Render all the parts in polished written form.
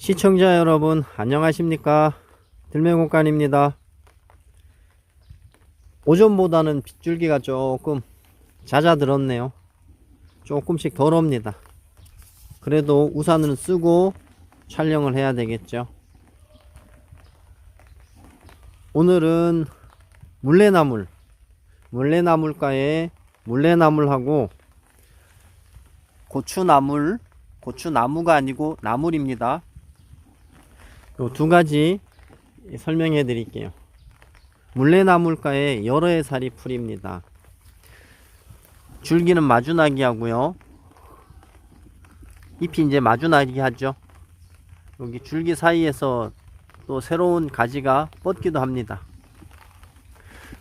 시청자 여러분 안녕하십니까, 들매곡간입니다. 오전보다는 빗줄기가 조금 잦아들었네요. 조금씩 덜 옵니다. 그래도 우산을 쓰고 촬영을 해야 되겠죠. 오늘은 물레나물가에 물레나물하고 고추나무가 아니고 나물입니다. 요 두 가지 설명해 드릴게요. 물레나물가에 여러 해살이 풀입니다. 줄기는 마주나기 하고요. 잎이 이제 마주나기 하죠. 여기 줄기 사이에서 또 새로운 가지가 뻗기도 합니다.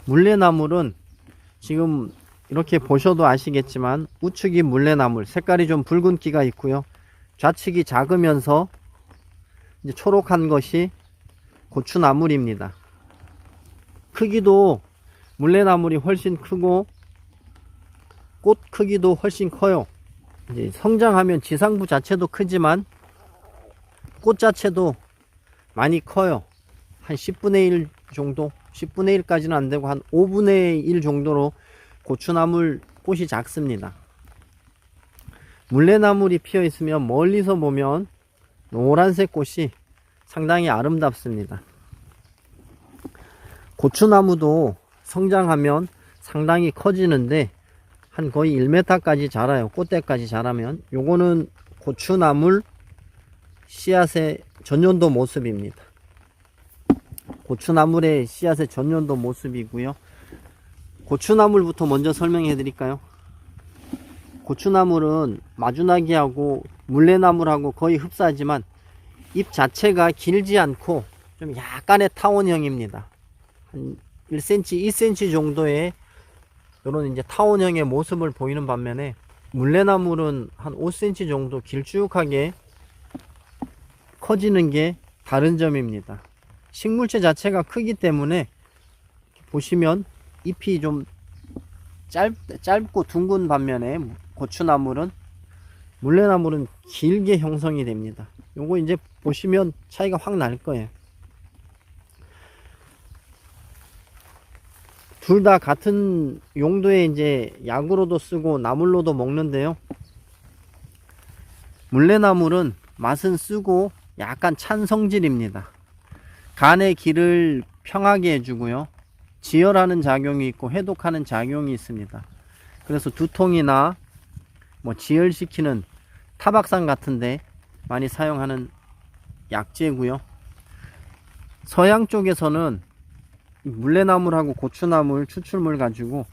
물레나물은 지금 이렇게 보셔도 아시겠지만 우측이 물레나물, 색깔이 좀 붉은기가 있고요. 좌측이 작으면서 이제 초록한 것이 고추나물입니다. 크기도 물레나물이 훨씬 크고 꽃 크기도 훨씬 커요. 이제 성장하면 지상부 자체도 크지만 꽃 자체도 많이 커요. 한 10분의 1 정도, 10분의 1까지는 안 되고 한 5분의 1 정도로 고추나물 꽃이 작습니다. 물레나물이 피어 있으면 멀리서 보면 노란색 꽃이 상당히 아름답습니다. 고추나무도 성장하면 상당히 커지는데 한 거의 1m까지 자라요. 꽃대까지 자라면. 요거는 고추나물 씨앗의 전년도 모습입니다. 고추나물의 씨앗의 전년도 모습이고요. 고추나물부터 먼저 설명해 드릴까요? 고추나물은 마주나기하고 물레나물하고 거의 흡사하지만 잎 자체가 길지 않고 좀 약간의 타원형입니다. 한 1cm, 2cm 정도의 이런 이제 타원형의 모습을 보이는 반면에 물레나물은 한 5cm 정도 길쭉하게 커지는 게 다른 점입니다. 식물체 자체가 크기 때문에 보시면 잎이 좀 짧고 둥근 반면에 물레나물은 길게 형성이 됩니다. 요거 이제 보시면 차이가 확 날 거예요. 둘 다 같은 용도의 이제 약으로도 쓰고 나물로도 먹는데요. 물레나물은 맛은 쓰고 약간 찬 성질입니다. 간의 기를 평하게 해주고요. 지혈하는 작용이 있고 해독하는 작용이 있습니다. 그래서 두통이나 지혈시키는 타박상 같은데 많이 사용하는 약재고요. 서양 쪽에서는 물레나물하고 고추나물 추출물 가지고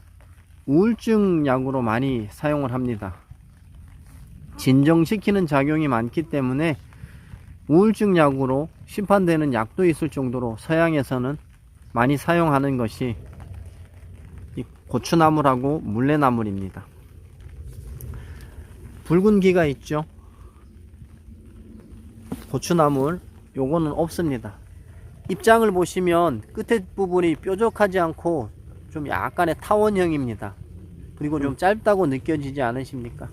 우울증 약으로 많이 사용을 합니다. 진정시키는 작용이 많기 때문에 우울증 약으로 심판되는 약도 있을 정도로 서양에서는 많이 사용하는 것이 이 고추나물하고 물레나물입니다. 붉은 기가 있죠. 고추나물 요거는 없습니다. 입장을 보시면 끝에 부분이 뾰족하지 않고 좀 약간의 타원형입니다. 그리고 좀 짧다고 느껴지지 않으십니까?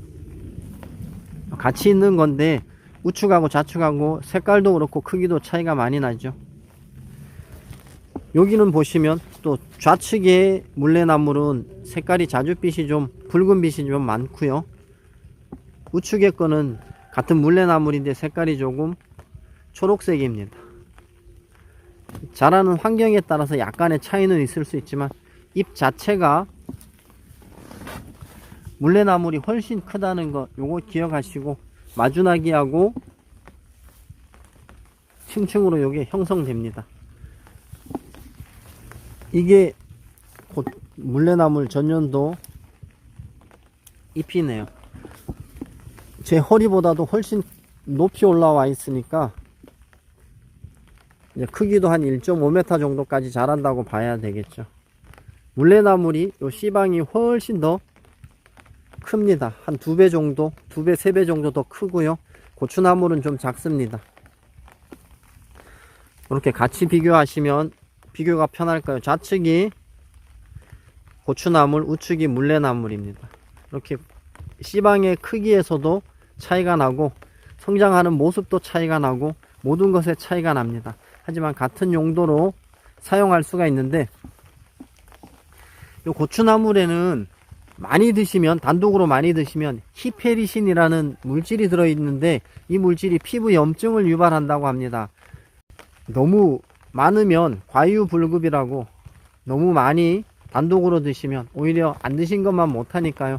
같이 있는 건데 우측하고 좌측하고 색깔도 그렇고 크기도 차이가 많이 나죠. 여기는 보시면 또 좌측의 물레나물은 색깔이 자줏빛이 좀 붉은빛이 좀 많고요. 우측의 거는 같은 물레나물인데 색깔이 조금 초록색입니다. 자라는 환경에 따라서 약간의 차이는 있을 수 있지만 잎 자체가 물레나물이 훨씬 크다는 거 요거 기억하시고 마주나기하고 층층으로 요게 형성됩니다. 이게 곧 물레나물 전년도 잎이네요. 제 허리보다도 훨씬 높이 올라와 있으니까 이제 크기도 한 1.5m 정도까지 자란다고 봐야 되겠죠. 물레나물이 요 씨방이 훨씬 더 큽니다. 한 2배 정도, 2배, 3배 정도 더 크고요. 고추나물은 좀 작습니다. 이렇게 같이 비교하시면 비교가 편할까요? 좌측이 고추나물, 우측이 물레나물입니다. 이렇게 씨방의 크기에서도 차이가 나고 성장하는 모습도 차이가 나고 모든 것에 차이가 납니다. 하지만 같은 용도로 사용할 수가 있는데, 이 고추나물에는 많이 드시면, 단독으로 많이 드시면 히페리신이라는 물질이 들어있는데, 이 물질이 피부 염증을 유발한다고 합니다. 너무 많으면 과유불급이라고, 너무 많이 단독으로 드시면 오히려 안 드신 것만 못하니까요.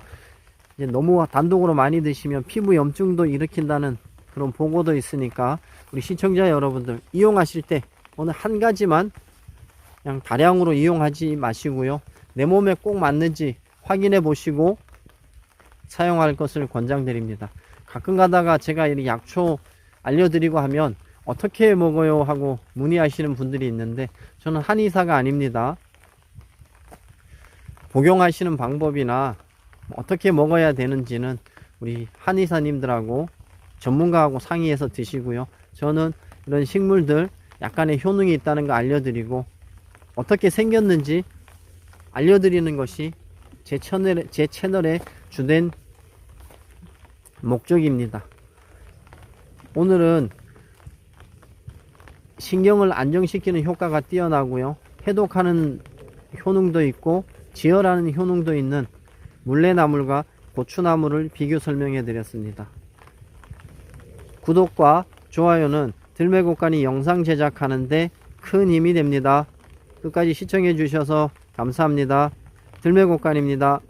이제 너무 단독으로 많이 드시면 피부 염증도 일으킨다는 그런 보고도 있으니까, 우리 시청자 여러분들 이용하실 때 어느 한 가지만 그냥 다량으로 이용하지 마시고요. 내 몸에 꼭 맞는지 확인해 보시고 사용할 것을 권장드립니다. 가끔 가다가 제가 이 약초 알려드리고 하면 어떻게 먹어요 하고 문의하시는 분들이 있는데, 저는 한의사가 아닙니다. 복용하시는 방법이나 어떻게 먹어야 되는지는 우리 한의사님들하고 전문가하고 상의해서 드시고요. 저는 이런 식물들 약간의 효능이 있다는 거 알려드리고 어떻게 생겼는지 알려드리는 것이 제 채널의 주된 목적입니다. 오늘은 신경을 안정시키는 효과가 뛰어나고요, 해독하는 효능도 있고 지혈하는 효능도 있는 물레나물과 고추나물을 비교 설명해 드렸습니다. 구독과 좋아요는 들매곡간이 영상 제작하는데 큰 힘이 됩니다. 끝까지 시청해 주셔서 감사합니다. 들매곡간입니다.